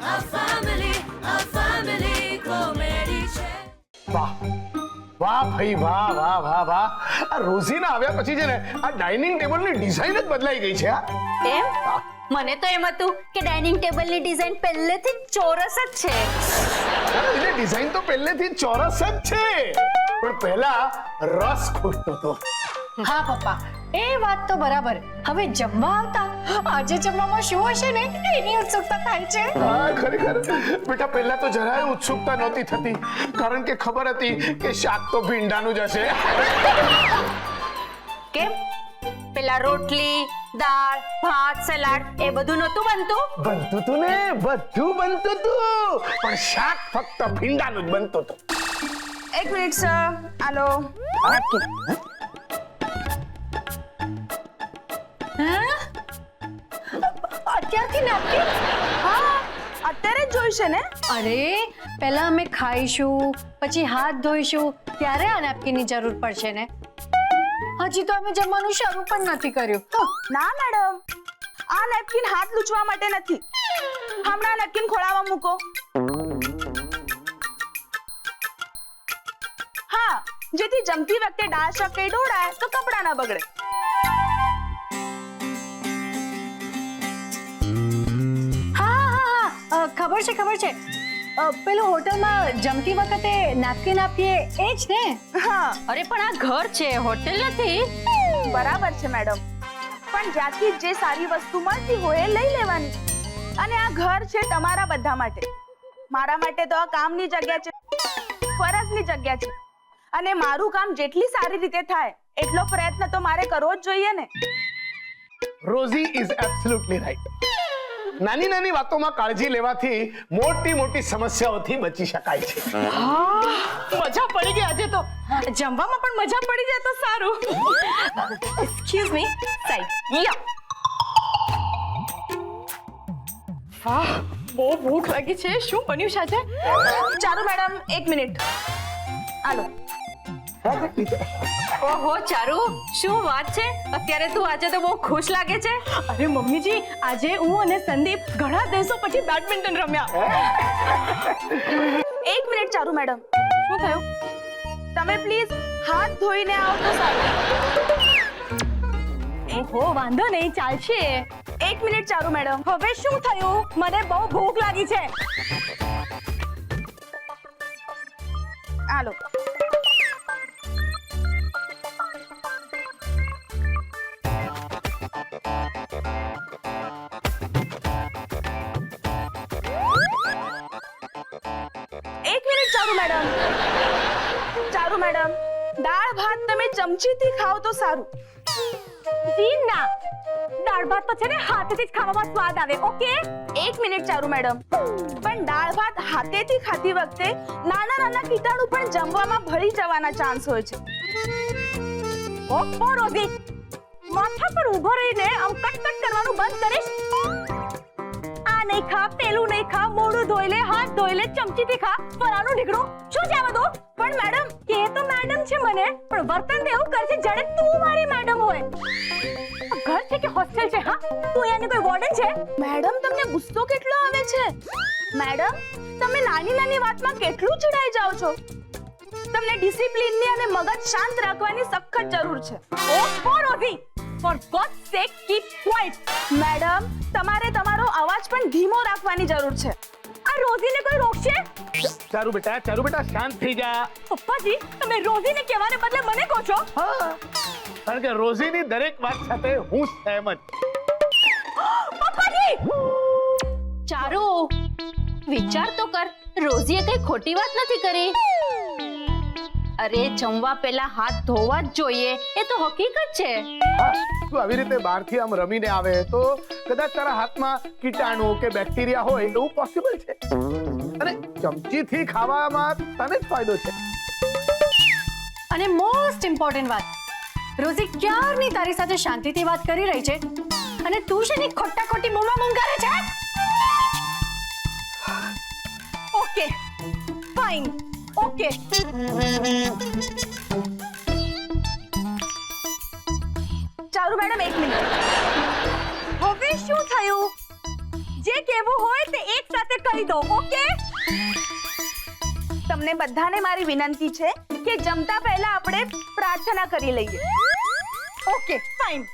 વાહ વાહ ભાઈ વાહ વાહ વાહ વાહ આ રોઝીના આવ્યા પછી છે ને આ ડાઇનિંગ ટેબલની ડિઝાઇન જ બદલાઈ ગઈ છે એમ મને તો એમ હતું કે ડાઇનિંગ ટેબલની ડિઝાઇન પહેલેથી જ ચોરસ જ છે. એટલે ડિઝાઇન તો પહેલેથી ચોરસ જ છે પણ પહેલા રસ ખૂટતો હતો. હા પપ્પા એ વાત તો બરાબર. હવે જમવા આવતા આજે જમવામાં શું હશે ને એની ઉત્સુકતા થાય છે. હા ખરેખર બેટા પહેલા તો જરાય ઉત્સુકતા નહોતી થતી કારણ કે ખબર હતી કે શાક તો ભીંડાનું જ હશે. કેમ પેલા રોટલી દાળ ભાત સલાડ એ બધું નહોતું બનતું? બનતું તું ને બધું બનતું તું પણ શાક ફક્ત ભીંડાનું જ બનતું હતું. એક મિનિટ સર આલો. અત્યારથી નાખી? હા અત્યારે જ જોઈશે ને. અરે પહેલા અમે ખાઈશું પછી હાથ ધોઈશું ત્યારે આ નેપકિનની જરૂર પડશે ને. હજી તો અમે જમવાનું શરૂ પણ નથી કર્યું. ના મેડમ આ નેપકિન હાથ લૂછવા માટે નથી. હમણાં નેપકિન ખોળામાં મૂકો. હા જેથી જમતી વખતે દાળ શાક કઈ ઢોળાય તો કપડા ના બગડે. ખબર છે પેલું હોટલમાં જમતી વખતે નેપકિન આપીએ એ જ ને. હા અરે પણ આ ઘર છે હોટેલ નથી. બરાબર છે મેડમ પણ જ્યાંથી જે સારી વસ્તુ મળતી હોય એ લઈ લેવાની. અને આ ઘર છે તમારા બધા માટે. મારા માટે તો આ કામની જગ્યા છે ફરજની જગ્યા છે અને મારું કામ જેટલી સારી રીતે થાય એટલો પ્રયત્ન તો મારે કરવો જ જોઈએ ને. Rosy is absolutely right. નાની નાની વાતોમાં કાળજી લેવાથી મોટી મોટી સમસ્યાઓથી બચી શકાય છે. મજા પડી ગઈ આજે તો. જમવામાં પણ મજા પડી જાય તો સારું. એક્સક્યુઝ મી સાઈડ યા. બહુ ભૂખ લાગી છે. શું બન્યું છે આજે? ચાલો મેડમ એક મિનિટ આલો. ઓહો ચારુ શું વાત છે અત્યારે તું આજે તો બહુ ખુશ લાગે છે. અરે મમ્મીજી આજે હું અને સંદીપ ઘણા દિવસો પછી બેડમિન્ટન રમ્યા. એક મિનિટ ચારુ મેડમ શું થયું? તમે પ્લીઝ હાથ ધોઈને આવો તો સારું. ઓહો વાંધો નહીં ચાલશે. એક મિનિટ ચારુ મેડમ. હવે શું થયું? મને બહુ ભૂખ લાગી છે. આલો. એક મિનિટ ચારુ મેડમ. ચારુ મેડમ દાળ ભાત તમે ચમચીથી ખાઓ તો સારું. જી ના દાળ ભાત તો છે ને હાથેથી જ ખાવામાં સ્વાદ આવે. ઓકે એક મિનિટ ચારુ મેડમ પણ દાળ ભાત હાથેથી ખાતી વખતે નાના નાના કીટાણુ પણ જમવામાં ભળી જવાના ચાન્સ હોય છે. ઓહો રોઝી માથા પર ઊભો રહીને આમ કટ કરવાનું બંધ કરીશ. આ નહીં ખા પેલું નહીં ખા મોઢું ધોઈ લે હાથ ધોઈ લે ચમચીથી ખા ફરાનું ઢીકણું શું છે આ બધું? પણ મેડમ કે તો મેડમ છે મને પણ વર્તન તો એવું કરે છે જાણે તું મારી મેડમ હોય. ઘર છે કે હોસ્ટેલ છે? હા તું અહીંયાની કોઈ વોર્ડન છે? મેડમ તમને ગુસ્સો કેટલો આવે છે? મેડમ તમે નાની નાની વાતમાં કેટલું ચીડાઈ જાઓ છો. તમને ડિસિપ્લિનની અને મગજ શાંત રાખવાની સખત જરૂર છે. ઓહો રોઝી ફોર ગોડ સેક કીપ ક્વાઇટ. મેડમ તમારે તમારો અવાજ પણ ધીમો રાખવાની જરૂર છે. આ રોઝીને કોઈ રોકશે? ચારુ બેટા શાંત થઈ જા. પપ્પાજી તમે રોઝીને કહેવાને બદલે મને કહો છો. હા કારણ કે રોઝીની દરેક વાત સાથે હું સહેમત. પપ્પાજી ચારુ વિચાર તો કર રોઝીએ કઈ ખોટી વાત નથી કરી. અરે જમવા પહેલા હાથ ધોવા જ જોઈએ એ તો હકીકત છે. હા તું આવી રીતે બહારથી આમ રમીને આવે તો કદાચ તારા હાથમાં કીટાણુ કે બેક્ટેરિયા હોય એવું પોસિબલ છે અને ચમચીથી ખાવામાં તને જ ફાયદો છે. અને મોસ્ટ ઇમ્પોર્ટન્ટ વાત રોઝી ક્યારની તારી સાથે શાંતિથી વાત કરી રહી છે અને તું છે ને ખોટા ખોટી બૂમાબૂમ કરે છે. Okay fine okay. Charu madam એક મિનિટ. હવે શું થયું? જે જે કહેવું હોય તે એક સાથે કહી દો, ઓકે? તમને બધાને મારી વિનંતી છે કે જમતા પહેલા આપણે પ્રાર્થના કરી લઈએ. Okay, fine.